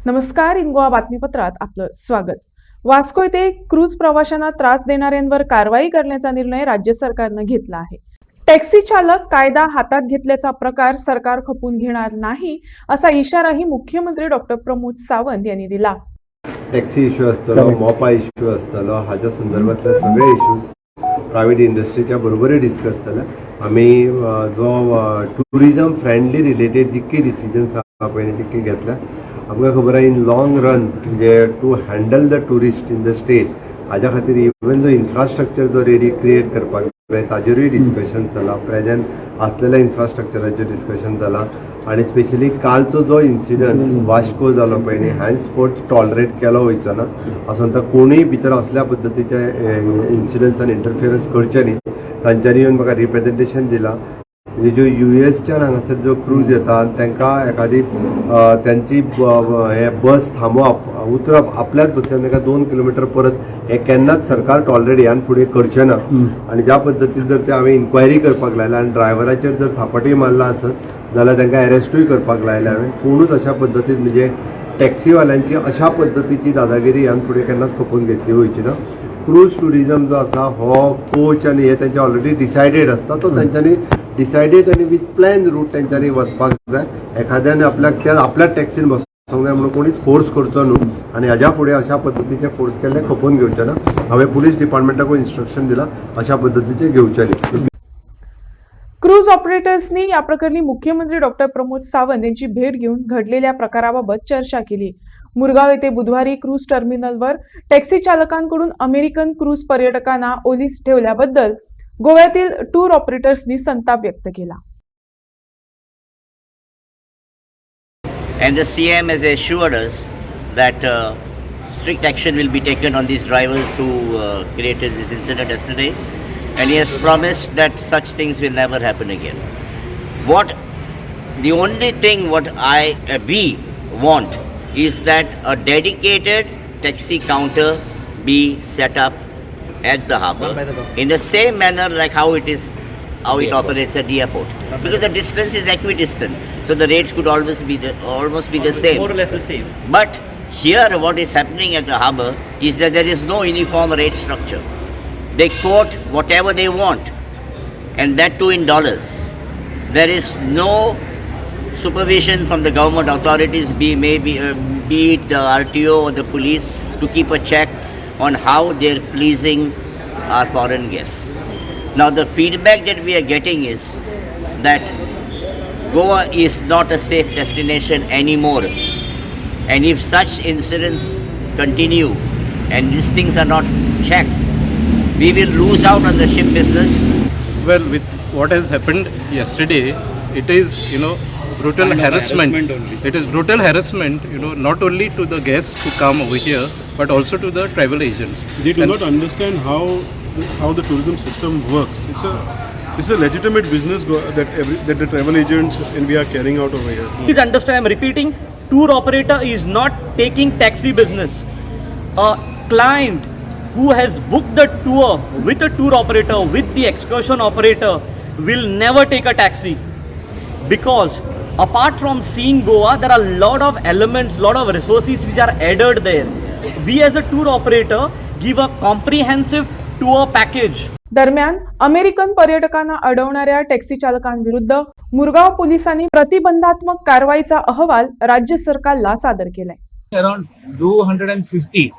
नमस्कार, इनगोवा बातमीपत्रात आपलं स्वागत। वास्को येथे क्रूज प्रवाशांना त्रास देणाऱ्यांवर कारवाई करण्याचा निर्णय राज्य सरकारने घेतला आहे। टॅक्सी चालक कायदा हातात घेतल्याचा प्रकार सरकार खपून घेणार नाही असा इशाराही मुख्यमंत्री डॉक्टर प्रमोद सावंत यांनी दिला। टॅक्सी इश्यू असतो, मोपा इश्यू असतो, हाच्या संदर्भातले सगळे इश्यूज प्रायव्हेट इंडस्ट्रीच्या बरोबर डिस्कस झाला। आम्ही जो टुरिझम फ्रेंडली रिलेटेड जितके डिसिजन्स आपण तितके घेतला। आमकां खबर आहे इन लॉंग रन म्हणजे to handle the tourist in the state हाज्या खातीर इवन जो इन्फ्रास्ट्रक्चर जो रेडी क्रिएट करपाक जाय ताजेरूय डिस्कशन जाला। प्रेजेंट आसलेल्या इन्फ्रास्ट्रक्चराचेर डिस्कशन जाला आणि स्पेशली कालचो जो इन्सिडंट वास्को जालो पळय न्ही हॅन्स फोर्थ टॉलरेट केलो वयचो ना आसून तो कोणूय भितर असल्या पद्दतीचे इन्सिडंट्सान इंटरफियरन्स करचे न्ही। तांच्यांनी येवन म्हाका रिप्रेझेंटेशन दिला म्हणजे जो US हांगासर जो क्रूज येतात तांकां एखादी त्यांची हे बस थांबोवप उतरप आपल्याच बसीन तांकां 2 किलोमीटर परत हे केन्नाच सरकार टॉलरेट ह्यान फुडें करचें ना। आनी ज्या पद्दतीन जर ते हांवें इन्क्वायरी करपाक लायल्या आनी ड्रायव्हराचेर जर थापटूय मारला आसत जाल्यार तांकां अरेस्टूय करपाक लायल्या हांवें। कोणूच अशा पद्दतीन म्हणजे टॅक्सीवाल्यांची अशा पद्दतीची दादागिरी ह्यान फुडें केन्नाच खपून घेतली वयची ना। क्रूज टुरिझम जो आसा हो कोच आनी हे तेंचे ऑलरेडी डिसायडेड आसता, तो तेंच्यांनी डिसायडेड आनी विथ प्लॅन रूट तेंच्यांनी वचपाक जाय। एखाद्याने आपल्या टॅक्सीन बसोंक जाय म्हणून कोणीच फोर्स करचो न्हू आनी हाज्या फुडें अशा पद्दतीचे फोर्स केल्ले खपून घेवचे ना। हांवें पुलीस डिपार्टमेंटाकूय इन्स्ट्रक्शन दिला अशा पद्दतीचे घेवचे न्ही। क्रूज ऑपरेटर्सनी या प्रकरणी मुख्यमंत्री डॉक्टर प्रमोद सावंत यांची भेट घेऊन घडलेल्या प्रकाराबाबत चर्चा केली। मुरगाव येथे बुधवारी क्रूज टर्मिनलवर टॅक्सी चालकांकडून अमेरिकन क्रूज पर्यटकांना ओलीस ठेवल्याबद्दल गोव्यातील टूर ऑपरेटर्सनी संताप व्यक्त केला। And the CM has assured us that strict action will be taken on these drivers who created this incident yesterday, and he has promised that such things will never happen again. The only thing we want is that a dedicated taxi counter be set up at the harbour in the same manner like how it operates at the airport, because the distance is equidistant, so the rates could almost be the same, more or less the same. But here what is happening at the harbour is that there is no uniform rate structure. They quote whatever they want, and that too in dollars. There is no supervision from the government authorities, be it the RTO or the police, to keep a check on how they're pleasing our foreign guests. Now the feedback that we are getting is that Goa is not a safe destination anymore, and if such incidents continue and these things are not checked, we will lose out on the ship business. Well, with what has happened yesterday, it is brutal harassment. It is brutal harassment, not only to the guests who come over here, but also to the travel agents. They do not understand how the tourism system works. It's a legitimate business that the travel agents and we are carrying out over here. Please understand, I'm repeating, tour operator is not taking taxi business. A client who has booked the tour with a tour operator, with the excursion operator, will never take a taxi, because apart from seeing Goa, there are a lot of elements, lot of resources which are added there. We as a tour operator give a comprehensive tour package. दरम्यान American पर्यटकांना अडवणाऱ्या taxi चालकांविरुद्ध Murgaon पोलिसांनी प्रतिबंधात्मक कारवाईचा अहवाल राज्य सरकारला सादर केलाय। Around 250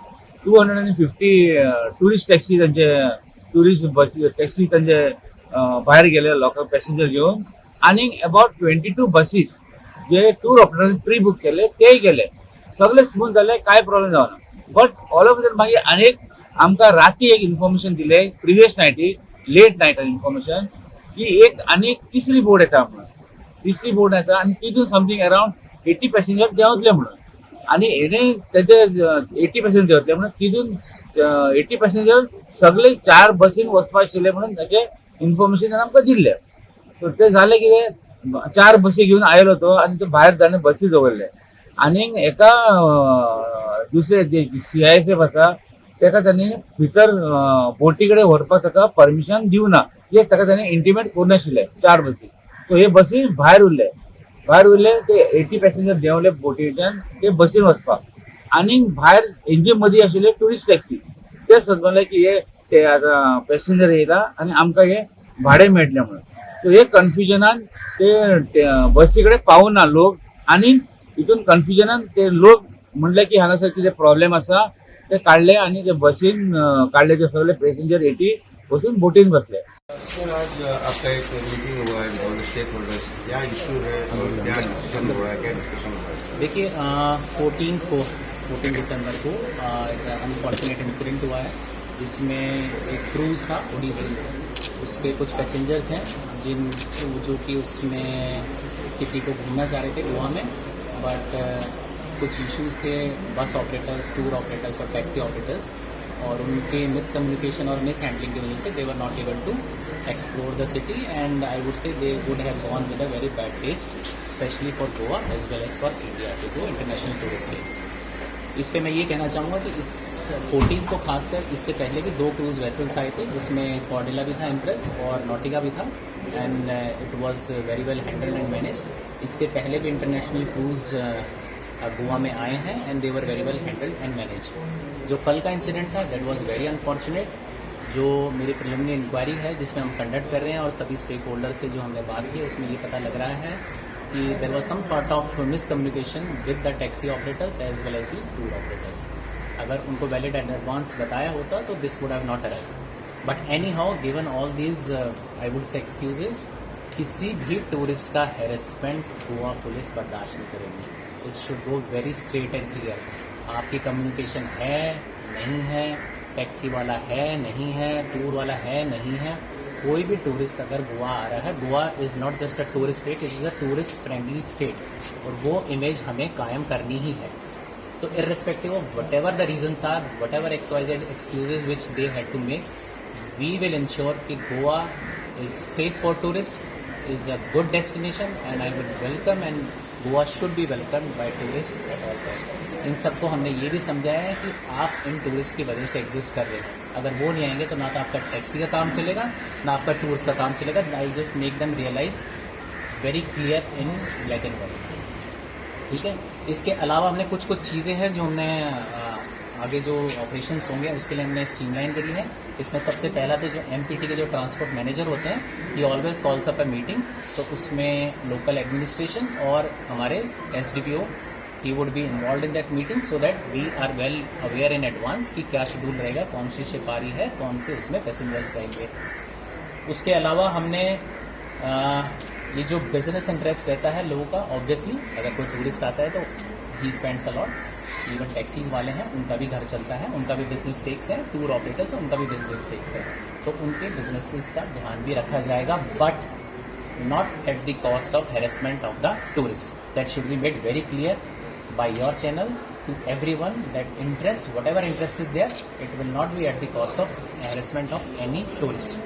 tourist taxi tourist buses taxi बाहेर गेले लोक पॅसेंजर घेऊन, आणि अबाउट 22 बसीस जे टूर ऑपरेटरांनी प्री बुक केले ते गेले, सगळे स्मूथ झाले, काय प्रॉब्लेम जावना। बट ऑल ऑफ दॅट मागीर अनेक आमकां राती एक इन्फॉर्मेशन दिले, प्रिवियस नायटी लेट नायट इन्फॉर्मेशन की एक आनी तिसरी बोर्ड येता म्हणून, तिसरी बोर्ड येता आनी तितून समथींग अराउंड 80 पॅसेंजर देंवतले म्हणून, आनी हेणे तेजे 80 पॅसेंजर देंवतले म्हणून तितून 80 पॅसेंजर सगळे 4 बसीन वचपाक आशिल्ले म्हणून ताचे इन्फॉर्मेशन आमकां दिल्ले। सो ते जालें कितें, 4 बसी घेवन आयलो तो आनी ते भायर ताणें बसी दवरले, आनीक एका दुसरे जे CISF आसा ताका तांणी भितर बोटी कडेन व्हरपाक ताका परमिशन दिवना, कित्याक ताका ताणें इंटिमेट करूं नाशिल्लें 4 बसी। सो हे बसी भायर उरले, भायर उरले ते 80 पॅसेंजर देंवले बोटींतल्यान ते बसीन वचपाक आनी भायर एनजीओ मदीं आशिल्ले ट्युरिस्ट टॅक्सी ते समजले की ते आतां पॅसेंजर येयला आनी आमकां हे भाडें मेळटलें म्हणून. सो हे कन्फ्युजनान ते बसी कडेन पावना लोक आनी हितून कन्फ्युजनान ते लोक म्हणले की हांगासर कितें प्रॉब्लेम आसा ते काडले आनी ते बसीन काडले ते सगळे पॅसेंजर 80 बसून बोटीन बसले. सर आज आपका एक मीटिंग हुआ है ऑल स्टेक होल्डर्स, क्या इशू है और क्या डिस्कशन हुआ है, क्या डिस्कशन हुआ है? देखिए 14 दिसंबर को एक अनफॉर्चुनेट इंसिडेंट हुआ है जिसमें एक क्रूज़ था ओडिसी, उसके कुछ पैसेंजर्स हैं जो कि उसमें सिटी को घूमना चाह रहे थे गोवा में, बट कुछ इश्यूज थे बस ऑपरेटर्स, टूर ऑपरेटर्स और टैक्सी ऑपरेटर्स, और उनके मिसकम्युनिकेशन और मिस हैंडलिंग की वजह से they were not able to explore the city and I would say they would have gone with a very bad taste especially for Goa as well as for India to go international tourist day. इस पे मैं ये कहना चाहूँगा कि इस 14 को खासकर इससे पहले भी 2 क्रूज वेसल्स आए थे जिसमें कॉर्डेला भी था, इम्प्रेस और नॉटिका भी था, एंड इट वाज वेरी वेल हैंडल्ड एंड मैनेज. इससे पहले भी इंटरनेशनल क्रूज गोवा में आए हैं and they were very well handled end manage. जो कल का इंसिडेंट था दैट वाज वेरी अनफॉर्चुनेट. जो मेरी प्रिलिमिनरी इंक्वायरी है जिसमें हम कंडक्ट कर रहे हैं और सभी स्टेक होल्डर से जो हमने बात की उसमें ये पता लग रहा है कि there was some sort of miscommunication with the taxi operators as well as the tour operators. अगर उनको वैलिड एंड एडवांस बताया होता तो this would have not arrived. But anyhow given all these I would say excuses, किसी भी tourist का harassment Goa police बर्दाश्त नहीं करेगी. It should go very straight end clear. आपकी कम्युनिकेशन है नहीं है, टैक्सी वाला है नहीं है, टूर वाला है नहीं है, कोई भी टूरिस्ट अगर गोवा आ रहा है, Goa is not just a tourist state, it is a tourist friendly state और वो इमेज हमें कायम करनी ही है. तो irrespective of whatever the reasons are, whatever XYZ excuses which they had to make, we will ensure कि Goa is safe for tourist, is a good destination and I would welcome and Goa should be welcomed by tourists at all cost. In सबको हमने ये भी समझाया है कि आप in tourist की वजह से एग्जिस्ट कर रहे हैं. अगर वो नहीं आएंगे तो ना तो आपका टैक्सी का काम चलेगा ना आपका टूर्स का काम चलेगा. I just make them realise very clear in black and white. ठीक है. इसके अलावा हमने कुछ चीज़ें हैं जो हमने आगे जो ऑपरेशंस होंगे उसके लिए हमने स्ट्रीमलाइन करी है. इसमें सबसे पहला तो जो MPT के जो ट्रांसपोर्ट मैनेजर होते हैं ये always calls up a meeting, तो उसमें लोकल एडमिनिस्ट्रेशन और हमारे SDPO ही would be involve in that meeting so that we are well aware in advance कि क्या शेड्यूल रहेगा, कौन सी शिप आ रही है, कौन से उसमें पैसेंजर्स रहेंगे. उसके अलावा हमने ये जो बिजनेस इंटरेस्ट रहता है लोगों का, ऑब्वियसली अगर कोई टूरिस्ट आता है तो he spends a lot. Even taxis वाले हैं उनका भी घर चलता है, उनका भी बिजनेस स्टेक्स है, टूर ऑपरेटर्स उनका भी बिजनेस स्टेक्स है, तो उनके बिजनेसेस का ध्यान भी रखा जाएगा but not at the cost of harassment of the tourist. That should be made very clear by your channel to everyone that interest, whatever interest is there, it will not be at the cost of harassment of any tourist.